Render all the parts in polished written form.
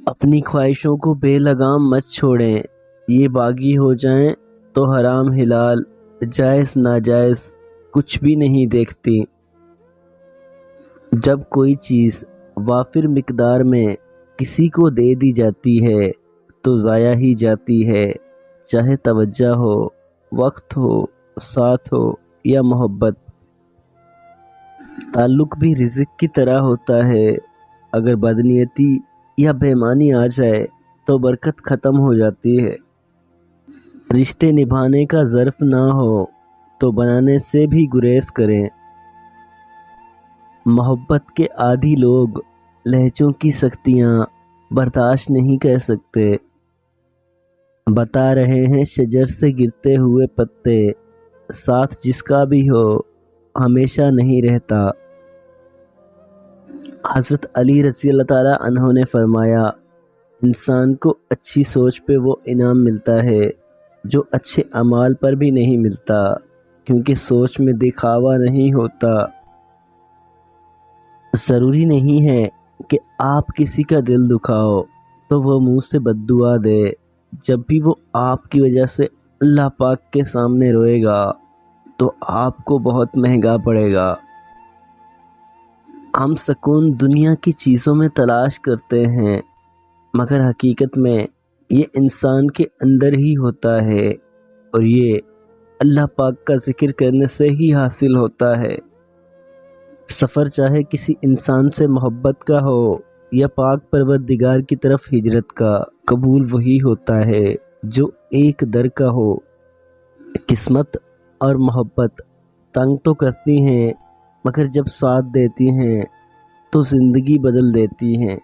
اپنی خواہشوں کو بے لگام مت چھوڑیں، یہ باغی ہو جائیں تو حرام حلال، جائز ناجائز کچھ بھی نہیں دیکھتی۔ جب کوئی چیز وافر مقدار میں کسی کو دے دی جاتی ہے تو ضائع ہی جاتی ہے، چاہے توجہ ہو، وقت ہو، ساتھ ہو یا محبت۔ تعلق بھی رزق کی طرح ہوتا ہے، اگر بدنیتی یا بےایمانی آ جائے تو برکت ختم ہو جاتی ہے۔ رشتے نبھانے کا ظرف نہ ہو تو بنانے سے بھی گریز کریں۔ محبت کے عادی لوگ لہجوں کی سختیاں برداشت نہیں کر سکتے۔ بتا رہے ہیں شجر سے گرتے ہوئے پتے، ساتھ جس کا بھی ہو ہمیشہ نہیں رہتا۔ حضرت علی رضی اللہ تعالیٰ عنہ نے فرمایا، انسان کو اچھی سوچ پہ وہ انعام ملتا ہے جو اچھے اعمال پر بھی نہیں ملتا، کیونکہ سوچ میں دکھاوا نہیں ہوتا۔ ضروری نہیں ہے کہ آپ کسی کا دل دکھاؤ تو وہ منہ سے بد دعا دے، جب بھی وہ آپ کی وجہ سے اللہ پاک کے سامنے روئے گا تو آپ کو بہت مہنگا پڑے گا۔ ہم سکون دنیا کی چیزوں میں تلاش کرتے ہیں، مگر حقیقت میں یہ انسان کے اندر ہی ہوتا ہے، اور یہ اللہ پاک کا ذکر کرنے سے ہی حاصل ہوتا ہے۔ سفر چاہے کسی انسان سے محبت کا ہو یا پاک پروردگار کی طرف ہجرت کا، قبول وہی ہوتا ہے جو ایک در کا ہو۔ قسمت اور محبت تنگ تو کرتی ہیں، مگر جب ساتھ دیتی ہیں تو زندگی بدل دیتی ہیں۔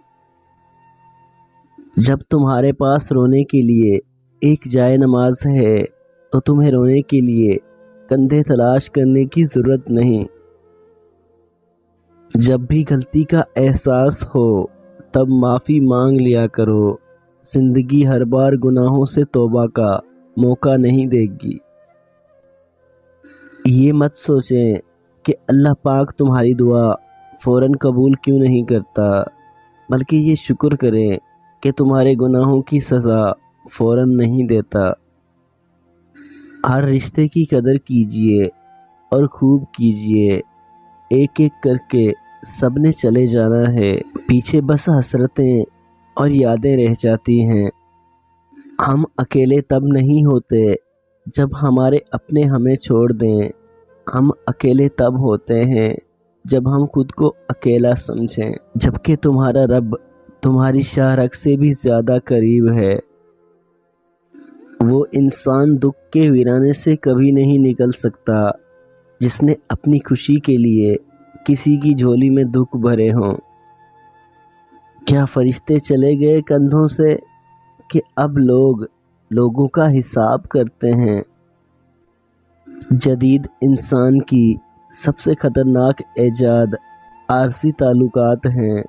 جب تمہارے پاس رونے کے لیے ایک جائے نماز ہے تو تمہیں رونے کے لیے کندھے تلاش کرنے کی ضرورت نہیں۔ جب بھی غلطی کا احساس ہو تب معافی مانگ لیا کرو، زندگی ہر بار گناہوں سے توبہ کا موقع نہیں دے گی۔ یہ مت سوچیں کہ اللہ پاک تمہاری دعا فوراً قبول کیوں نہیں کرتا، بلکہ یہ شکر کریں کہ تمہارے گناہوں کی سزا فوراً نہیں دیتا۔ ہر رشتے کی قدر کیجئے اور خوب کیجئے، ایک ایک کر کے سب نے چلے جانا ہے، پیچھے بس حسرتیں اور یادیں رہ جاتی ہیں۔ ہم اکیلے تب نہیں ہوتے جب ہمارے اپنے ہمیں چھوڑ دیں، ہم اکیلے تب ہوتے ہیں جب ہم خود کو اکیلا سمجھیں، جبکہ تمہارا رب تمہاری شاہ رگ سے بھی زیادہ قریب ہے۔ وہ انسان دکھ کے ویرانے سے کبھی نہیں نکل سکتا جس نے اپنی خوشی کے لیے کسی کی جھولی میں دکھ بھرے ہوں۔ کیا فرشتے چلے گئے کندھوں سے کہ اب لوگوں کا حساب کرتے ہیں؟ جدید انسان کی سب سے خطرناک ایجاد عارضی تعلقات ہیں۔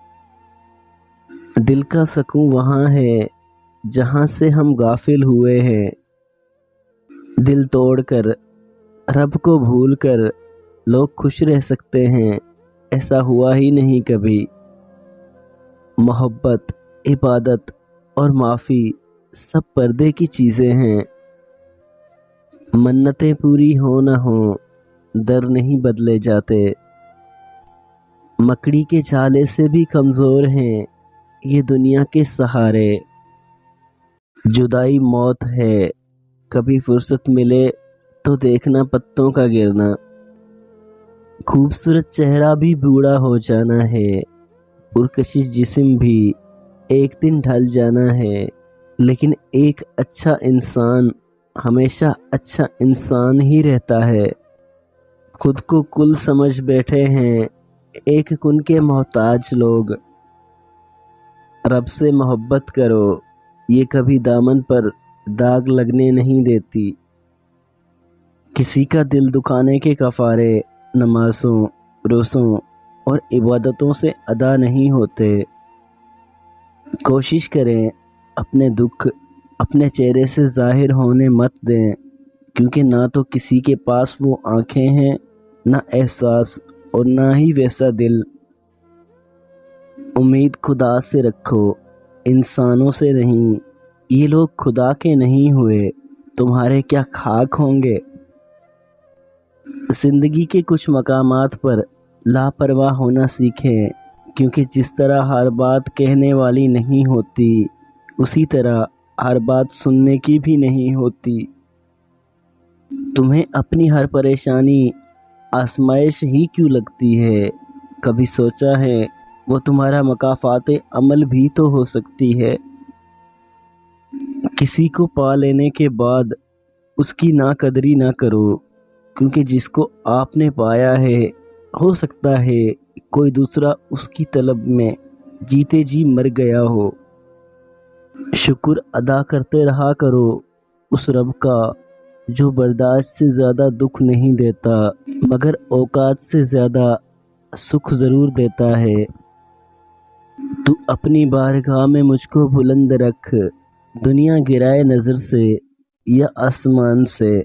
دل کا سکون وہاں ہے جہاں سے ہم غافل ہوئے ہیں۔ دل توڑ کر، رب کو بھول کر لوگ خوش رہ سکتے ہیں، ایسا ہوا ہی نہیں کبھی۔ محبت، عبادت اور معافی سب پردے کی چیزیں ہیں۔ منتیں پوری ہوں نہ ہوں، در نہیں بدلے جاتے۔ مکڑی کے جالے سے بھی کمزور ہیں یہ دنیا کے سہارے۔ جدائی موت ہے، کبھی فرصت ملے تو دیکھنا پتوں کا گرنا۔ خوبصورت چہرہ بھی بوڑھا ہو جانا ہے، پرکشش جسم بھی ایک دن ڈھل جانا ہے، لیکن ایک اچھا انسان ہمیشہ اچھا انسان ہی رہتا ہے۔ خود کو کل سمجھ بیٹھے ہیں ایک کن کے محتاج لوگ۔ رب سے محبت کرو، یہ کبھی دامن پر داغ لگنے نہیں دیتی۔ کسی کا دل دکھانے کے کفارے نمازوں، روزوں اور عبادتوں سے ادا نہیں ہوتے۔ کوشش کریں اپنے دکھ اپنے چہرے سے ظاہر ہونے مت دیں، کیونکہ نہ تو کسی کے پاس وہ آنکھیں ہیں، نہ احساس اور نہ ہی ویسا دل۔ امید خدا سے رکھو، انسانوں سے نہیں، یہ لوگ خدا کے نہیں ہوئے، تمہارے کیا خاک ہوں گے۔ زندگی کے کچھ مقامات پر لاپرواہ ہونا سیکھیں، کیونکہ جس طرح ہر بات کہنے والی نہیں ہوتی، اسی طرح ہر بات سننے کی بھی نہیں ہوتی۔ تمہیں اپنی ہر پریشانی آزمائش ہی کیوں لگتی ہے؟ کبھی سوچا ہے وہ تمہارا مکافات عمل بھی تو ہو سکتی ہے۔ کسی کو پا لینے کے بعد اس کی ناقدری نہ کرو، کیونکہ جس کو آپ نے پایا ہے ہو سکتا ہے کوئی دوسرا اس کی طلب میں جیتے جی مر گیا ہو۔ شکر ادا کرتے رہا کرو اس رب کا جو برداشت سے زیادہ دکھ نہیں دیتا، مگر اوقات سے زیادہ سکھ ضرور دیتا ہے۔ تو اپنی بارگاہ میں مجھ کو بلند رکھ، دنیا گرائے نظر سے یا آسمان سے۔